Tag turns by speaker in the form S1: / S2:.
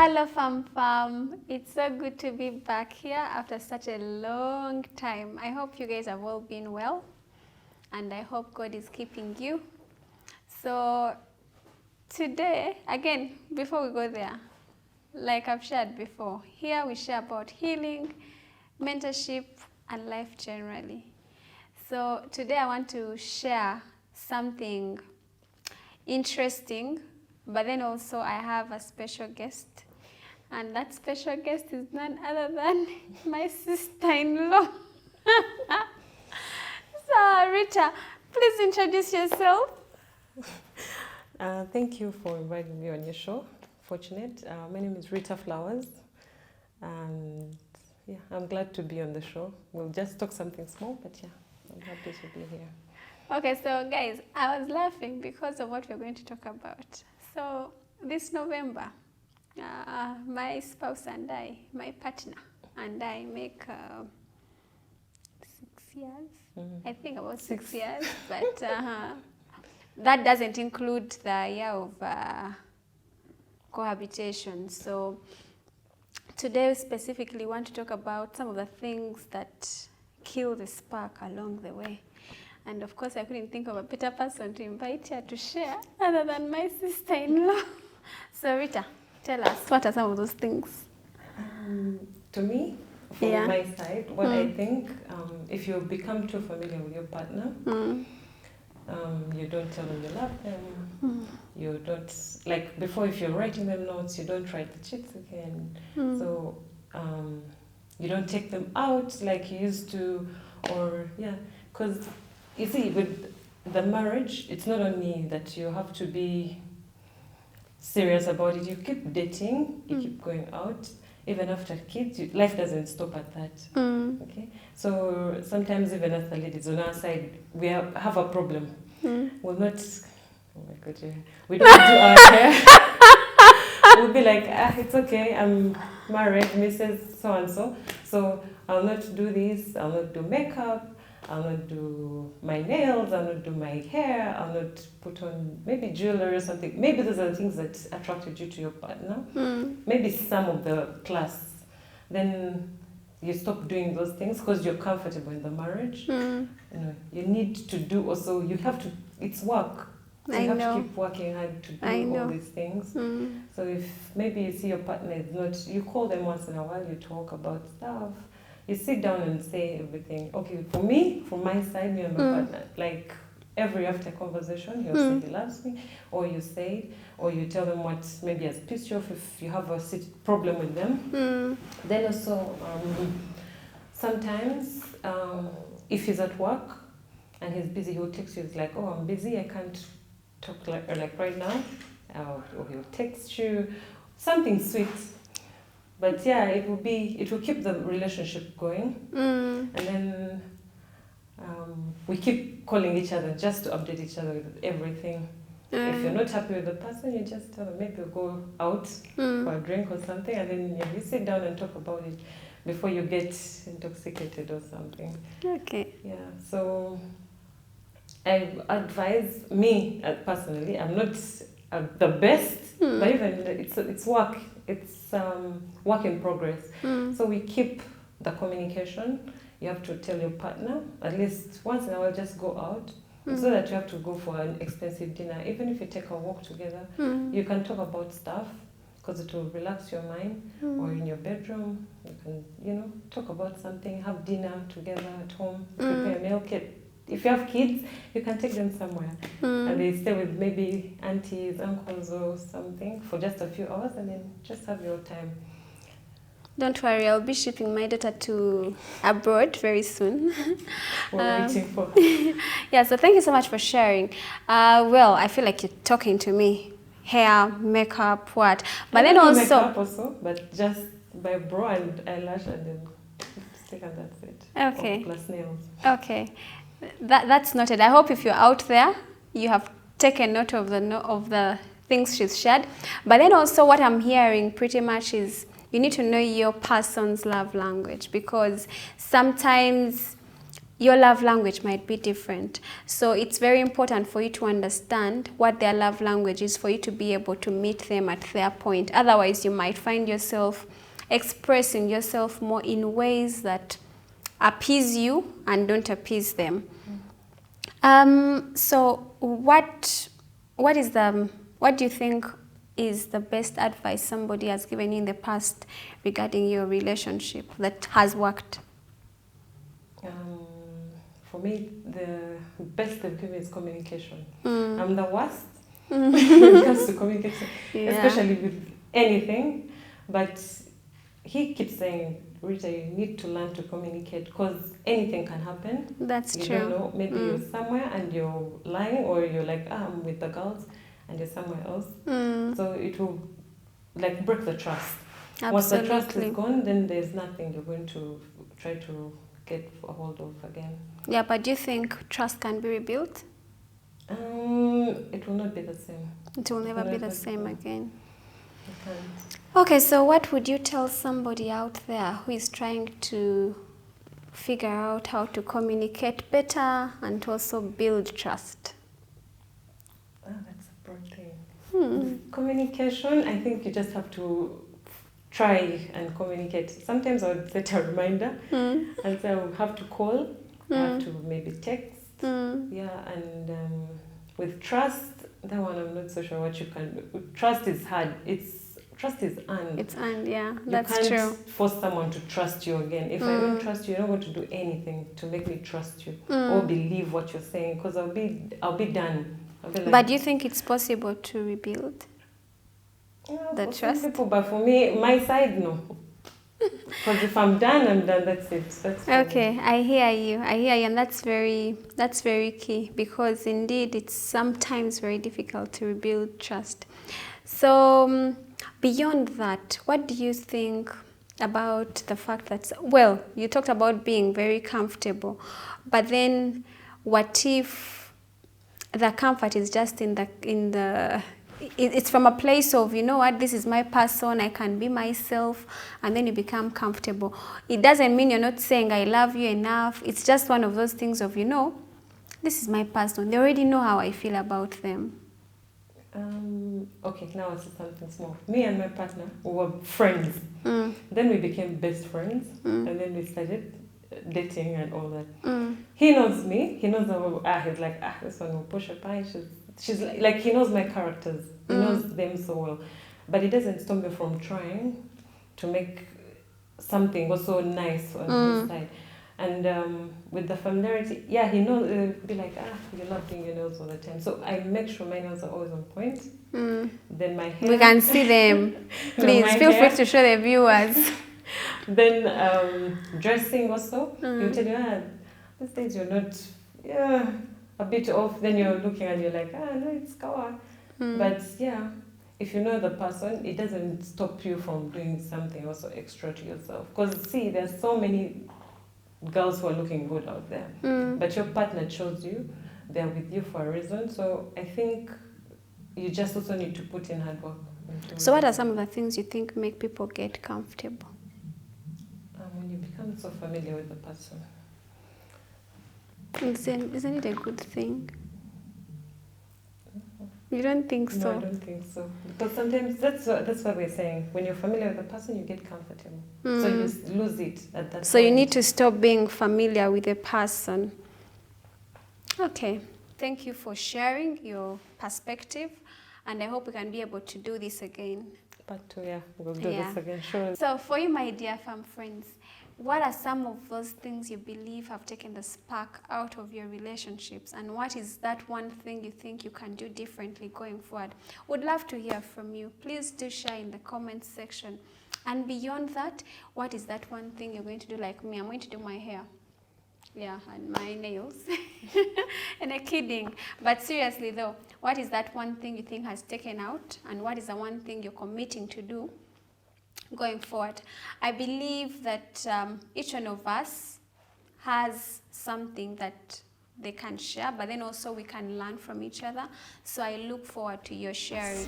S1: Hello Fam. It's so good to be back here after such a long time. I hope you guys have all been well and I hope God is keeping you. So today, again, before we go there, like I've shared before, here we share about healing, mentorship, and life generally. So today I want to share something interesting, but then also I have a special guest. And that special guest is none other than my sister-in-law. So Rita, please introduce yourself.
S2: Thank you for inviting me on your show. Fortunate. My name is Rita Flowers, and yeah, I'm glad to be on the show. We'll just talk something small, but yeah, I'm happy to be here.
S1: Okay, so guys, I was laughing because of what we're going to talk about. So this November, my spouse and I, my partner and I make 6 years. I think about 6 years, but that doesn't include the year of cohabitation. So today we specifically want to talk about some of the things that kill the spark along the way. And of course, I couldn't think of a better person to invite here to share other than my sister-in-law. So Rita, tell us, what are some of those things?
S2: To me, from my side, what I think, if you become too familiar with your partner, you don't tell them you love them. You don't, like before, if you're writing them notes, you don't write the chits again. So you don't take them out like you used to, or because you see, with the marriage, it's not only that you have to be serious about it. You keep dating, you keep going out, even after kids. Life doesn't stop at that. Okay, so sometimes even as the ladies on our side, we have a problem. We'll not. Oh my God, we don't do our hair. We'll be like, it's okay. I'm married, Mrs. So and so. So I'll not do this. I'll not do makeup. I'll not do my nails, I'll not do my hair, I'll not put on maybe jewelry or something. Maybe those are the things that attracted you to your partner. Maybe some of the plus. Then you stop doing those things because you're comfortable in the marriage. You know, you need to do also, you have to, it's work. So you have to keep working hard to do all these things. So if maybe you see your partner is not, you call them once in a while, you talk about stuff. You sit down and say everything. Okay, for me, from my side, me and my partner, like every after conversation, he'll say he loves me, or you say, or you tell them what maybe has pissed you off if you have a problem with them. Then also, sometimes if he's at work and he's busy, he'll text you. He's like, oh, I'm busy, I can't talk like right now. Or he'll text you something sweet. But yeah, it will keep the relationship going. And then we keep calling each other just to update each other with everything. If you're not happy with the person, you just tell them, maybe we'll go out for a drink or something, and then you sit down and talk about it before you get intoxicated or something.
S1: Okay.
S2: Yeah, so I advise me personally, I'm not the best, but even it's work. It's work in progress. So we keep the communication. You have to tell your partner at least once in a while, just go out. So that you have to go for an expensive dinner. Even if you take a walk together, you can talk about stuff because it will relax your mind. Or in your bedroom, you can, talk about something, have dinner together at home, prepare a meal kit. If you have kids, you can take them somewhere. And they stay with maybe aunties, uncles or something for just a few hours and then just have your time.
S1: Don't worry, I'll be shipping my daughter to abroad very soon.
S2: We're waiting for
S1: Yeah, so thank you so much for sharing. Well, I feel like you're talking to me. Hair, makeup, what? But then also...
S2: makeup also, but just by brow and eyelash and then lipstick and that's it.
S1: Okay.
S2: Plus nails.
S1: Okay. That's noted. I hope if you're out there, you have taken note of the things she's shared. But then also what I'm hearing pretty much is you need to know your person's love language, because sometimes your love language might be different. So it's very important for you to understand what their love language is for you to be able to meet them at their point. Otherwise, you might find yourself expressing yourself more in ways that appease you and don't appease them. So what do you think is the best advice somebody has given you in the past regarding your relationship that has worked?
S2: For me, the best they've given is communication. I'm the worst when it comes to communication, especially with anything. But he keeps saying, Rita, you need to learn to communicate because anything can happen.
S1: That's
S2: you
S1: true.
S2: You don't know. Maybe you're somewhere and you're lying, or you're like, I'm with the girls, and you're somewhere else. So it will like break the trust.
S1: Absolutely.
S2: Once the trust is gone, then there's nothing you're going to try to get a hold of again.
S1: Yeah, but do you think trust can be rebuilt?
S2: It will not be the same.
S1: It will never be the same again.
S2: It can't.
S1: Okay, so what would you tell somebody out there who is trying to figure out how to communicate better and to also build trust?
S2: That's a broad thing. Communication, I think you just have to try and communicate. Sometimes I would set a reminder and say I will have to call, I have to maybe text. Yeah, and with trust, that one I'm not so sure what you can do. Trust is hard. Trust is earned.
S1: It's earned, yeah, that's
S2: true. You
S1: true.
S2: can't force someone to trust you again. If I don't trust you, you're not going to do anything to make me trust you or believe what you're saying, because I'll be done. I'll be like,
S1: but do you think it's possible to rebuild the
S2: for
S1: trust?
S2: some people, but for me, my side, no. Because if I'm done, I'm done. That's it. That's
S1: okay. I hear you, and that's very key, because indeed it's sometimes very difficult to rebuild trust. So beyond that, what do you think about the fact that, well, you talked about being very comfortable, but then what if the comfort is just it's from a place of, you know what, this is my person, I can be myself, and then you become comfortable. It doesn't mean you're not saying I love you enough. It's just one of those things of, you know, this is my person. They already know how I feel about them.
S2: Okay, now I see something small. Me and my partner, we were friends. Then we became best friends, and then we started dating and all that. He knows me. He knows he's like, this one will push a pie. She's like, he knows my characters. He knows them so well. But it doesn't stop me from trying to make something also nice on his side. And with the familiarity, yeah, he knows, be like, you love doing your nails all the time. So I make sure my nails are always on point. Then my hair.
S1: We can see them. Please, feel free to show the viewers.
S2: Then dressing also. You tell you, these days you're not, a bit off. Then you're looking and you're like, no, it's kawa. But yeah, if you know the person, it doesn't stop you from doing something also extra to yourself. Because see, there's so many girls who are looking good out there. But your partner chose you. They're with you for a reason. So I think you just also need to put in hard work.
S1: So what are some of the things you think make people get comfortable?
S2: When you become so familiar with the person.
S1: Isn't it a good thing? You don't think so?
S2: No, I don't think so. Because sometimes that's what we're saying. When you're familiar with the person, you get comfortable. So you lose it at that point.
S1: So you need to stop being familiar with a person. Okay. Thank you for sharing your perspective. And I hope we can be able to do this again.
S2: Part 2, yeah. We'll do this again, sure.
S1: So for you, my dear fam friends, what are some of those things you believe have taken the spark out of your relationships? And what is that one thing you think you can do differently going forward? Would love to hear from you. Please do share in the comments section. And beyond that, what is that one thing you're going to do? Like me, I'm going to do my hair. Yeah, and my nails. And I'm kidding. But seriously though, what is that one thing you think has taken out? And what is the one thing you're committing to do going forward? I believe that each one of us has something that they can share, but then also we can learn from each other. So I look forward to your sharing.